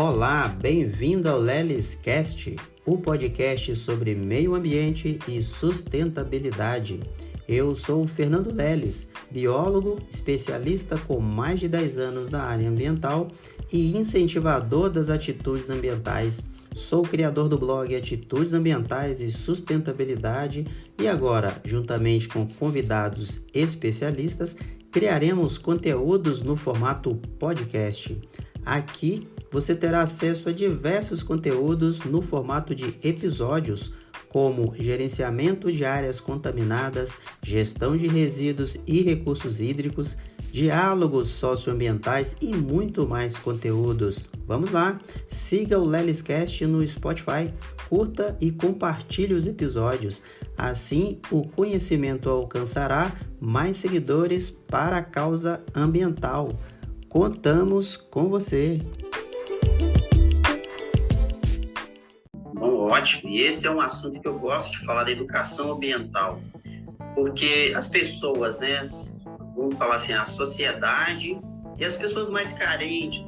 Olá, bem-vindo ao LelisCast, o podcast sobre meio ambiente e sustentabilidade. Eu sou o Fernando Lelis, biólogo, especialista com mais de 10 anos na área ambiental e incentivador das atitudes ambientais. Sou criador do blog Atitudes Ambientais e Sustentabilidade e agora, juntamente com convidados especialistas, criaremos conteúdos no formato podcast. Aqui você terá acesso a diversos conteúdos no formato de episódios, como gerenciamento de áreas contaminadas, gestão de resíduos e recursos hídricos, diálogos socioambientais e muito mais conteúdos. Vamos lá, siga o LelisCast no Spotify, curta e compartilhe os episódios. Assim, o conhecimento alcançará mais seguidores para a causa ambiental. Contamos com você! Ótimo, e esse é um assunto que eu gosto de falar da educação ambiental, porque as pessoas, vamos falar assim, a sociedade e as pessoas mais carentes,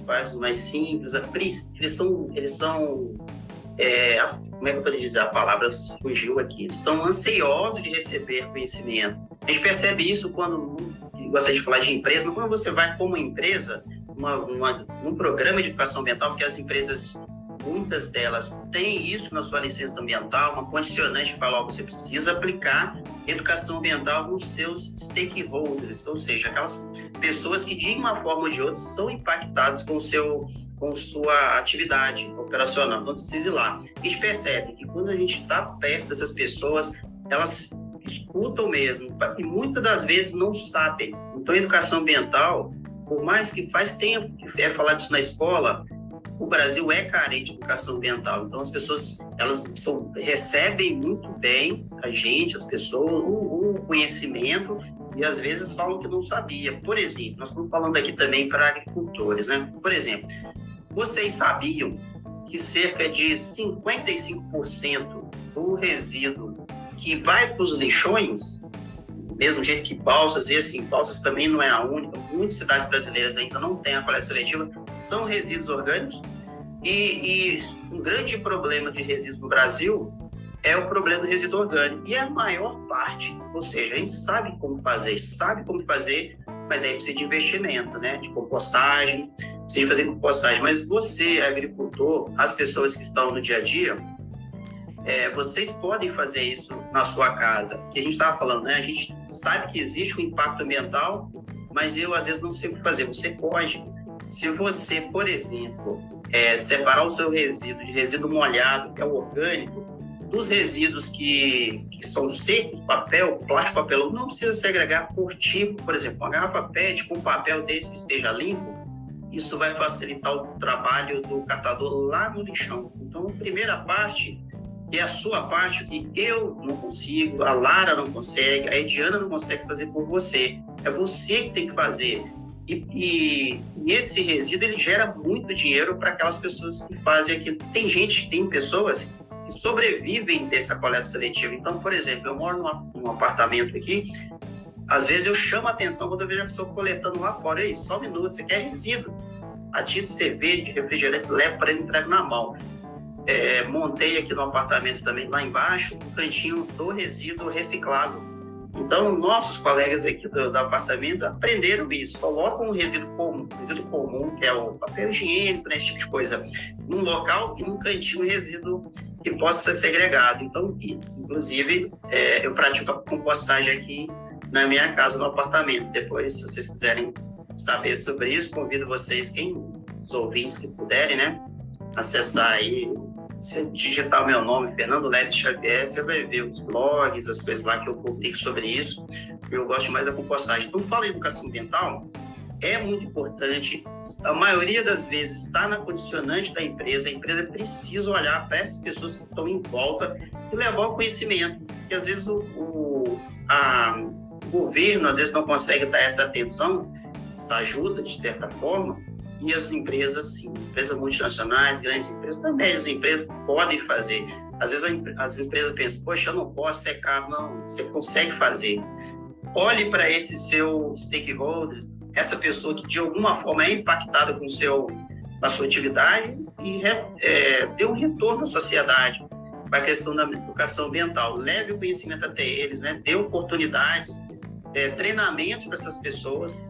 bairros mais simples, eles são como é que eu poderia dizer, a palavra fugiu aqui, eles estão ansiosos de receber conhecimento. A gente percebe isso quando, gosta de falar de empresa, mas quando você vai como empresa, num programa de educação ambiental, porque as empresas, muitas delas têm isso na sua licença ambiental, uma condicionante que fala, você precisa aplicar educação ambiental nos seus stakeholders, ou seja, aquelas pessoas que de uma forma ou de outra são impactadas com sua atividade operacional, então precisa ir lá. A gente percebe que quando a gente está perto dessas pessoas, elas escutam mesmo e muitas das vezes não sabem. Então a educação ambiental, por mais que faz tempo que é falar disso na escola, o Brasil é carente de educação ambiental, então as pessoas recebem muito bem as pessoas, o conhecimento e às vezes falam que não sabia. Por exemplo, nós estamos falando aqui também para agricultores, Por exemplo, vocês sabiam que cerca de 55% do resíduo que vai para os lixões, mesmo jeito que Balsas, e assim, Balsas também não é a única, muitas cidades brasileiras ainda não têm a coleta seletiva, são resíduos orgânicos, e um grande problema de resíduos no Brasil é o problema do resíduo orgânico, e a maior parte, ou seja, a gente sabe como fazer, mas aí precisa de investimento, de compostagem, precisa de fazer compostagem, mas você, agricultor, as pessoas que estão no dia a dia, vocês podem fazer isso na sua casa, que a gente estava falando, a gente sabe que existe um impacto ambiental, mas eu às vezes não sei o que fazer. Você pode, se você, por exemplo, separar o seu resíduo de resíduo molhado, que é o orgânico, dos resíduos que são secos, papel, plástico, papelão, não precisa segregar por tipo, por exemplo, uma garrafa PET com papel desse que esteja limpo, isso vai facilitar o trabalho do catador lá no lixão. Então, a primeira parte, que é a sua parte, que eu não consigo, a Lara não consegue, a Ediana não consegue fazer por você. É você que tem que fazer. E esse resíduo, ele gera muito dinheiro para aquelas pessoas que fazem aquilo. Tem pessoas que sobrevivem dessa coleta seletiva. Então, por exemplo, eu moro num apartamento aqui, às vezes eu chamo a atenção quando eu vejo a pessoa coletando lá fora. Ei, só um minuto, você quer resíduo? Latinha de cerveja, de refrigerante, leva para ele, entrega na mão. Montei aqui no apartamento também, lá embaixo, um cantinho do resíduo reciclável. Então, nossos colegas aqui do apartamento aprenderam isso, colocam um resíduo comum, que é o papel higiênico, esse tipo de coisa, num local e num cantinho um resíduo que possa ser segregado. Então, inclusive, eu pratico a compostagem aqui na minha casa, no apartamento. Depois, se vocês quiserem saber sobre isso, convido vocês, os ouvintes que puderem, acessar aí. Se digitar o meu nome, Fernando Lelis Xavier, você vai ver os blogs, as coisas lá que eu publico sobre isso. Eu gosto mais da compostagem. Então, fala em educação ambiental, é muito importante. A maioria das vezes está na condicionante da empresa. A empresa precisa olhar para essas pessoas que estão em volta e levar o conhecimento. Porque às vezes o governo às vezes não consegue dar essa atenção, essa ajuda de certa forma. E as empresas, sim, empresas multinacionais, grandes empresas, também as empresas podem fazer. Às vezes as empresas pensam, poxa, eu não posso, é caro. Não, você consegue fazer. Olhe para esse seu stakeholder, essa pessoa que de alguma forma é impactada com a sua atividade e dê um retorno à sociedade para a questão da educação ambiental. Leve o conhecimento até eles, né? Dê oportunidades, treinamentos para essas pessoas,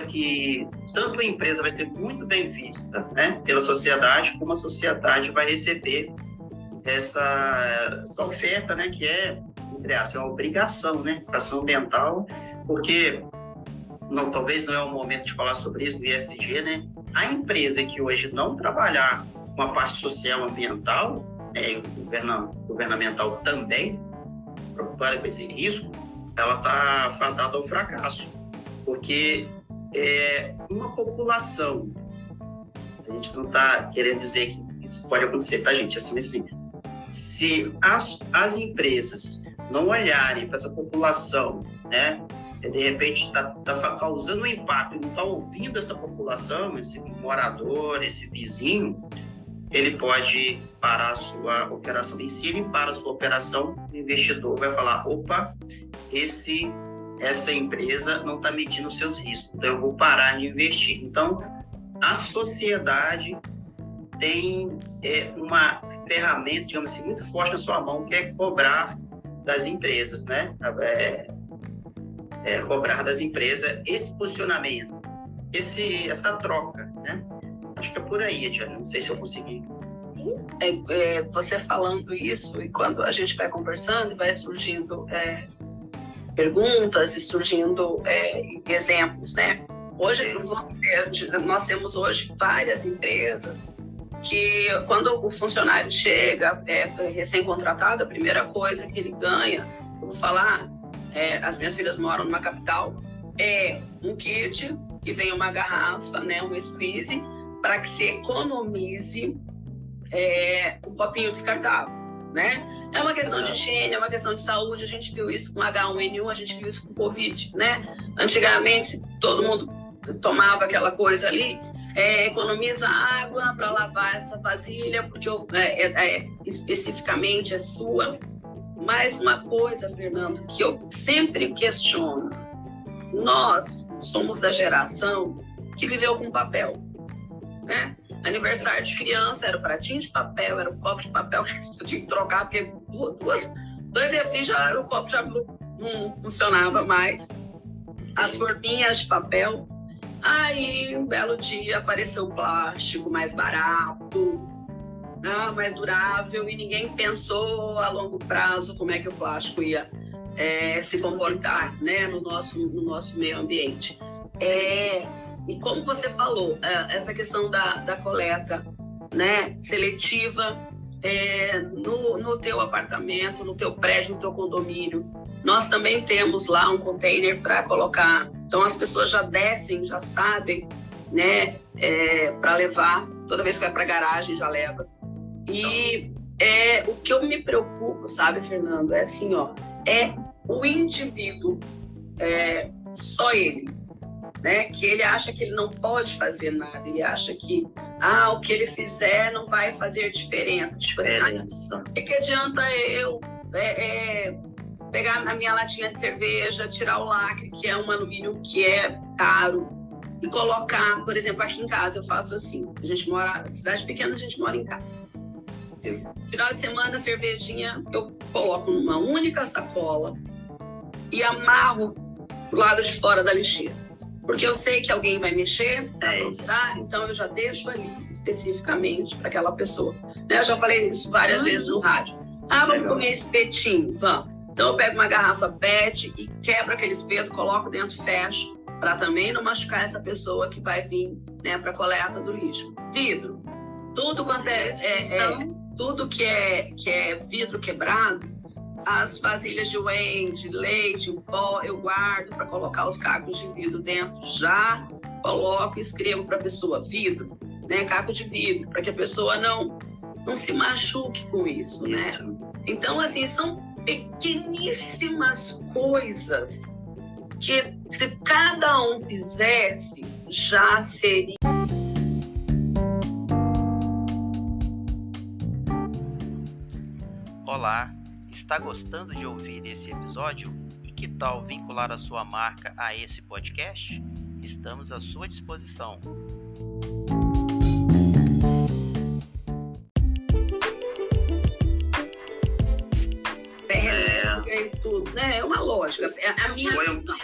que tanto a empresa vai ser muito bem vista, né, pela sociedade, como a sociedade vai receber essa oferta, né, que é, entre aspas, uma obrigação, né, educação ambiental, porque talvez não é o momento de falar sobre isso no ESG, né? A empresa que hoje não trabalhar com a parte social ambiental, governamental também, preocupada com esse risco, ela está fadada ao fracasso, porque uma população, a gente não está querendo dizer que isso pode acontecer, tá, gente? Assim, se as empresas não olharem para essa população, né, de repente está causando um impacto e não está ouvindo essa população, esse morador, esse vizinho, ele pode parar a sua operação. E se ele para a sua operação, o investidor vai falar, opa, essa empresa não está medindo os seus riscos, então eu vou parar de investir. Então, a sociedade tem uma ferramenta, digamos assim, muito forte na sua mão, que é cobrar das empresas, né? Cobrar das empresas esse posicionamento, essa troca, né? Acho que é por aí, Ediane. Não sei se eu consegui. Você falando isso, e quando a gente vai conversando e vai surgindo perguntas e surgindo exemplos, né? Hoje, nós temos hoje várias empresas que, quando o funcionário chega, recém-contratado, a primeira coisa que ele ganha, eu vou falar, as minhas filhas moram numa capital, um kit que vem uma garrafa, né, um squeeze, para que se economize um copinho descartável, né? É uma questão de higiene, é uma questão de saúde. A gente viu isso com H1N1, a gente viu isso com Covid, né? Antigamente, todo mundo tomava aquela coisa ali, economiza água para lavar essa vasilha, porque especificamente é sua. Mais uma coisa, Fernando, que eu sempre questiono. Nós somos da geração que viveu com papel, né? Aniversário de criança, era o pratinho de papel, era o copo de papel que você tinha que trocar, porque dois refris o copo já não funcionava mais. As forminhas de papel. Aí, um belo dia, apareceu o plástico mais barato, mais durável, e ninguém pensou a longo prazo como é que o plástico ia se comportar, né, no nosso meio ambiente. E como você falou, essa questão da coleta, né, seletiva, no teu apartamento, no teu prédio, no teu condomínio, nós também temos lá um container para colocar. Então as pessoas já descem, já sabem, né, para levar. Toda vez que vai para a garagem já leva. E o que eu me preocupo, sabe, Fernando, é assim, o indivíduo, só ele, né, que ele acha que ele não pode fazer nada, ele acha que o que ele fizer não vai fazer diferença. Tipo assim, o que adianta eu pegar a minha latinha de cerveja, tirar o lacre, que é um alumínio que é caro, e colocar, por exemplo, aqui em casa eu faço assim, a gente mora, cidade pequena, a gente mora em casa. Final de semana, a cervejinha eu coloco numa única sacola e amarro do lado de fora da lixeira. Porque eu sei que alguém vai mexer, então eu já deixo ali especificamente para aquela pessoa. Eu já falei isso várias vezes no rádio. Vamos comer espetinho, vamos. Então eu pego uma garrafa PET e quebro aquele espeto, coloco dentro, fecho, para também não machucar essa pessoa que vai vir, né, para a coleta do lixo. Vidro, tudo quanto tudo que é vidro quebrado, as vasilhas de whey, de leite, o pó, eu guardo para colocar os cacos de vidro dentro. Já coloco e escrevo para a pessoa vidro, né, caco de vidro, para que a pessoa não se machuque com isso, né? Então, assim, são pequeníssimas coisas que, se cada um fizesse, já seria. Olá, está gostando de ouvir esse episódio? E que tal vincular a sua marca a esse podcast? Estamos à sua disposição. lógica. É a minha visão.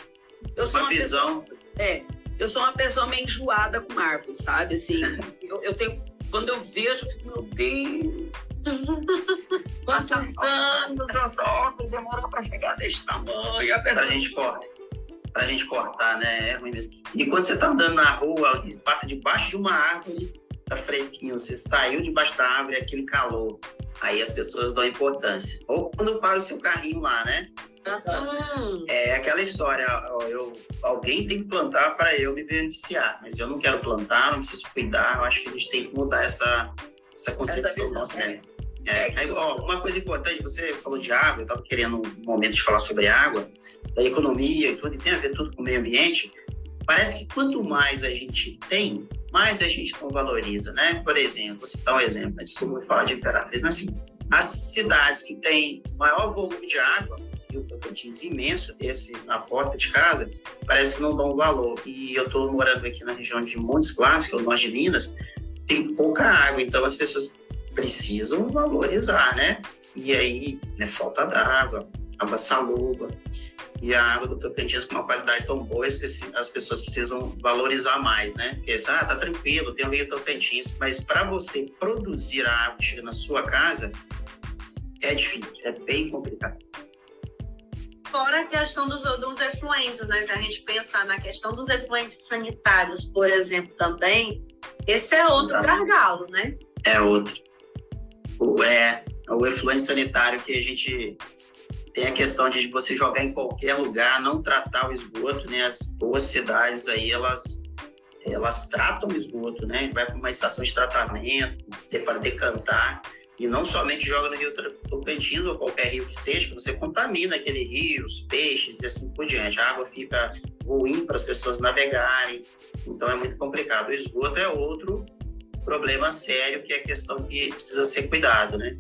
Eu sou uma visão. Eu sou uma pessoa meio enjoada com árvore, sabe? Assim, eu tenho... Quando eu vejo, eu fico, meu Deus... Quantos anos essa árvore demorou para chegar desse tamanho? Pra gente cortar, né? É ruim mesmo. E quando você tá andando na rua, você passa debaixo de uma árvore, tá fresquinho, você saiu debaixo da árvore, aquele calor. Aí as pessoas dão importância. Ou quando para o seu carrinho lá, né? É aquela história, alguém tem que plantar para eu me beneficiar, mas eu não quero plantar, não preciso cuidar. Eu acho que a gente tem que mudar essa concepção nossa, né? Uma coisa importante, você falou de água, eu estava querendo um momento de falar sobre água, da economia e tudo, e tem a ver tudo com o meio ambiente. Parece que quanto mais a gente tem, mais a gente não valoriza, né? Por exemplo, vou citar um exemplo, desculpa falar de Imperatriz, mas assim, as cidades que têm maior volume de água, e o Tocantins imenso desse na porta de casa, parece que não dão valor. E eu estou morando aqui na região de Montes Claros, que é o norte de Minas, tem pouca água, então as pessoas precisam valorizar, né? E aí, né, falta d'água, água saluba, e a água do Tocantins com uma qualidade tão boa, as pessoas precisam valorizar mais, né? Porque, tá tranquilo, tem o Rio Tocantins, mas para você produzir a água que chega na sua casa, é difícil, é bem complicado. Fora a questão dos efluentes, né? Se a gente pensar na questão dos efluentes sanitários, por exemplo, também, esse é outro gargalo, né? É outro. O efluente sanitário que a gente tem a questão de você jogar em qualquer lugar, não tratar o esgoto, né? As boas cidades aí, elas tratam o esgoto, né? Vai para uma estação de tratamento, para decantar. E não somente joga no Rio Tocantins ou qualquer rio que seja, que você contamina aquele rio, os peixes e assim por diante. A água fica ruim para as pessoas navegarem, então é muito complicado. O esgoto é outro problema sério, que é a questão que precisa ser cuidado, né?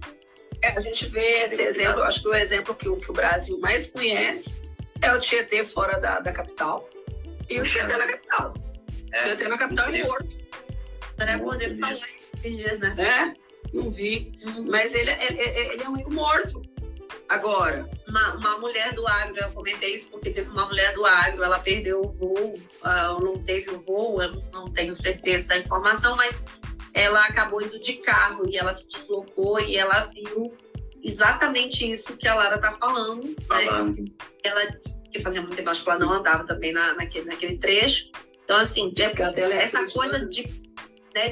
A gente vê esse exemplo, acho que o exemplo que o Brasil mais conhece é o Tietê fora da capital e o Tietê na capital. O Tietê na capital é morto. Era quando ele falou esses dias, né? Não vi, mas ele é um rio morto. Agora, uma mulher do agro, eu comentei isso porque teve uma mulher do agro, ela perdeu o voo, não teve o voo, eu não tenho certeza da informação, mas ela acabou indo de carro e ela se deslocou e ela viu exatamente isso que a Lara está falando. Né? Ela disse que fazia muito tempo, acho que ela não andava também naquele trecho. Então, assim, essa coisa de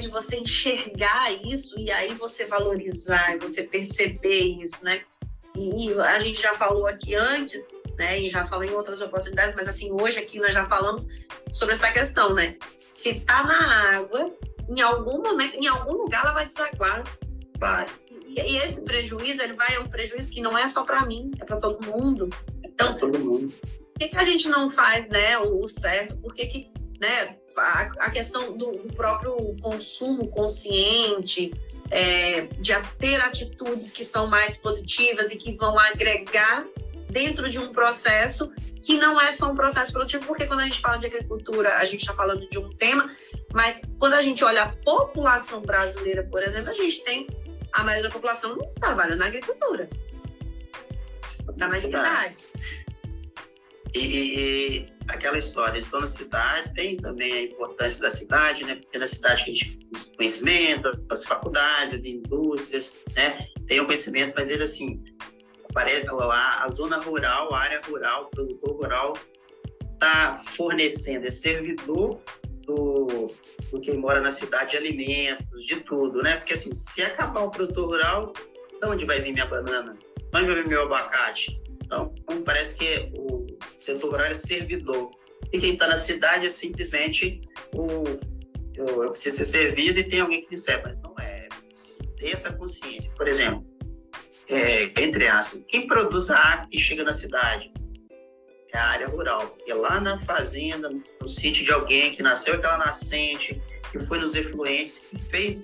você enxergar isso e aí você valorizar, você perceber isso, né? E a gente já falou aqui antes, né? E já falei em outras oportunidades, mas assim, hoje aqui nós já falamos sobre essa questão, né? Se tá na água, em algum momento, em algum lugar ela vai desaguar. Vai. E esse prejuízo, é um prejuízo que não é só para mim, é para todo mundo. Então, todo mundo. Por que a gente não faz, né, o certo? Por que né, a questão do próprio consumo consciente, de ter atitudes que são mais positivas e que vão agregar dentro de um processo que não é só um processo produtivo, porque quando a gente fala de agricultura, a gente está falando de um tema, mas quando a gente olha a população brasileira, por exemplo, a gente tem a maioria da população não trabalha na agricultura, está nas cidades. E aquela história, estão na cidade, tem também a importância da cidade, né? Porque na cidade que a gente tem conhecimento, das faculdades, de indústrias, né? Tem o conhecimento, mas ele assim, parece a zona rural, a área rural, o produtor rural está fornecendo, é servidor do quem mora na cidade de alimentos, de tudo, né? Porque assim, se acabar o produtor rural, de onde vai vir minha banana? De onde vai vir meu abacate? Então, parece que o setor rural é servidor. E quem está na cidade é simplesmente eu preciso ser servido e tem alguém que me serve, mas não é. Ter essa consciência. Por exemplo, entre aspas, quem produz a água que chega na cidade é a área rural. Porque lá na fazenda, no sítio de alguém que nasceu aquela nascente, que foi nos efluentes, que fez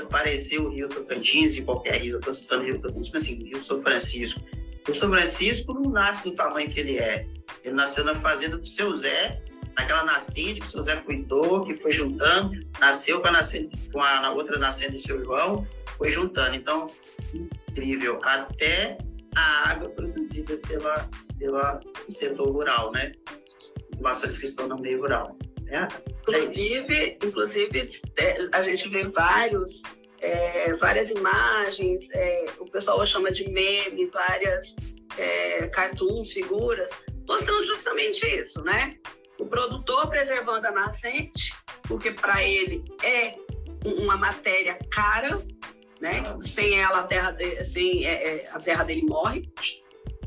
parecer o Rio Tocantins e qualquer rio. Eu estou citando o Rio Tocantins, mas assim, o Rio São Francisco. O São Francisco não nasce do tamanho que ele é. Ele nasceu na fazenda do seu Zé, naquela nascente que o seu Zé cuidou, que foi juntando, nasceu com a outra nascente do seu João, foi juntando. Então, incrível. Até a água produzida pelo setor rural, né? Populações que estão no meio rural. Inclusive, a gente vê várias imagens, o pessoal chama de meme, várias cartoons, figuras, mostrando justamente isso, né? O produtor preservando a nascente, porque para ele é uma matéria cara, né? Sem ela a terra dele morre.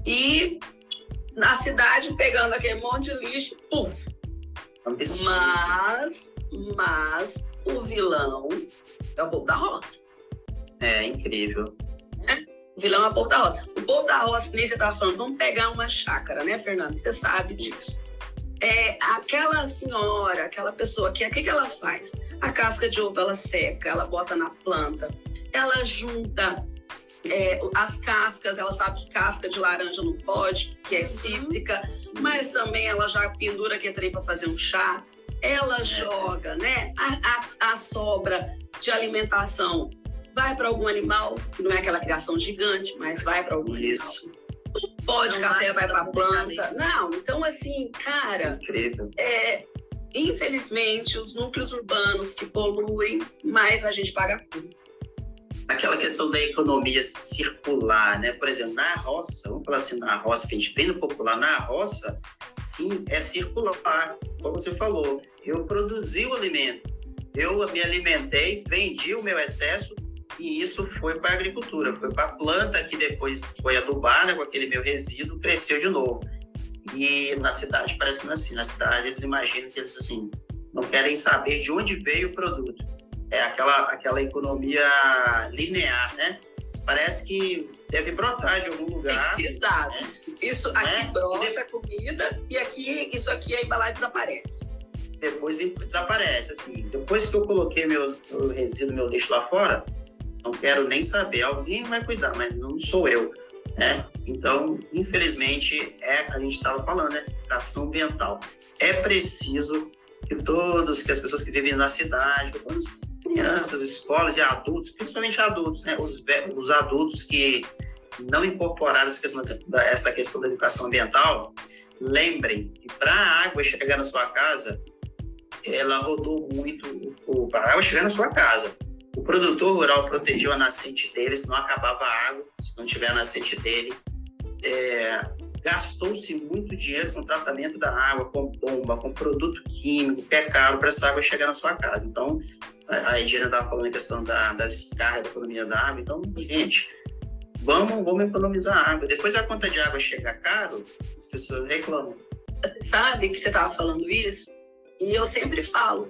E na cidade pegando aquele monte de lixo, puf. Mas o vilão é o povo da roça. É incrível. O vilão é o povo da roça. O povo da roça, nem você estava falando, vamos pegar uma chácara, né, Fernando? Você sabe disso. Aquela senhora, aquela pessoa, o que ela faz? A casca de ovo, ela seca, ela bota na planta, ela junta as cascas, ela sabe que casca de laranja não pode, que é cítrica, mas também ela já pendura que é trem para fazer um chá, ela joga, né? A sobra de alimentação vai para algum animal, que não é aquela criação gigante, mas vai para algum animal. O pó de café vai para a planta. Não, então assim, cara, incrível. Infelizmente, os núcleos urbanos que poluem, mais a gente paga tudo. Aquela questão da economia circular, né? Por exemplo, na roça, vamos falar assim, na roça, que a gente vê no popular, na roça, sim, é circular, como você falou. Eu produzi o alimento, eu me alimentei, vendi o meu excesso e isso foi para a agricultura, foi para a planta que depois foi adubada com aquele meu resíduo, cresceu de novo. E na cidade parece assim, na cidade eles imaginam que eles assim, não querem saber de onde veio o produto. É aquela economia linear, né? Parece que deve brotar de algum lugar. Exato. Né? Isso aqui brota comida e isso aqui a embalagem desaparece. Depois desaparece, assim. Depois que eu coloquei meu resíduo, meu lixo lá fora, não quero nem saber. Alguém vai cuidar, mas não sou eu, né? Então, infelizmente, a gente estava falando, né? Educação ambiental. É preciso que as pessoas que vivem na cidade, crianças, escolas e adultos, principalmente adultos, né? Os adultos que não incorporaram essa questão da educação ambiental, lembrem que para a água chegar na sua casa, ela rodou muito para a água chegar na sua casa. O produtor rural protegeu a nascente dele, senão acabava a água, se não tiver a nascente dele. Gastou-se muito dinheiro com o tratamento da água, com bomba, com produto químico, que é caro para essa água chegar na sua casa. Então, a Edina estava falando a questão da descarga da economia da água. Então, gente, vamos economizar água. Depois a conta de água chega caro, as pessoas reclamam. Sabe que você estava falando isso? E eu sempre falo,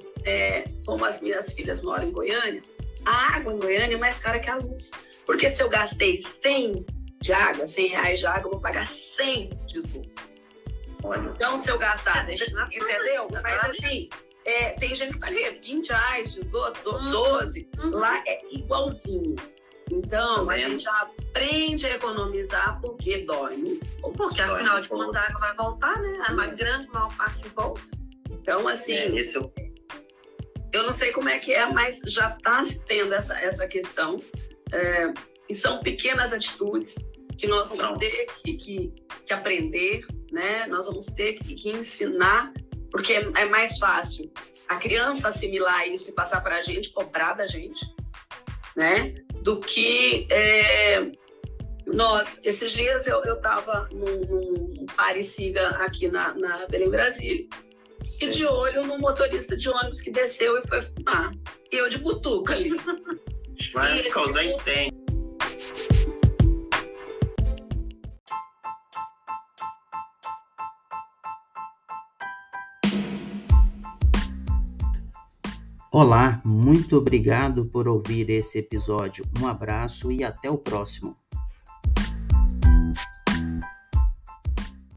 como as minhas filhas moram em Goiânia, a água em Goiânia é mais cara que a luz. Porque se eu gastei 100 de água, R$100 de água, eu vou pagar 100 de esgoto. Então, se eu gastar, entendeu? Mas assim, tem gente que paga R$20 de esgoto, 12, lá é igualzinho. Então, a gente aprende a economizar porque dói. Porque afinal de contas a água vai voltar, né? Uma grande maior parte volta. Então, assim, eu não sei como é que é, mas já está se tendo essa questão. E são pequenas atitudes que nós vamos ter que aprender, né? Nós vamos ter que ensinar, porque é mais fácil a criança assimilar isso e passar para a gente, cobrar da gente, né? Do que nós. Esses dias eu estava num Pare e Siga aqui na Belém Brasília, e de olho no motorista de ônibus que desceu e foi fumar. E eu de butuca ali. Vai causar incêndio. Olá, muito obrigado por ouvir esse episódio. Um abraço e até o próximo.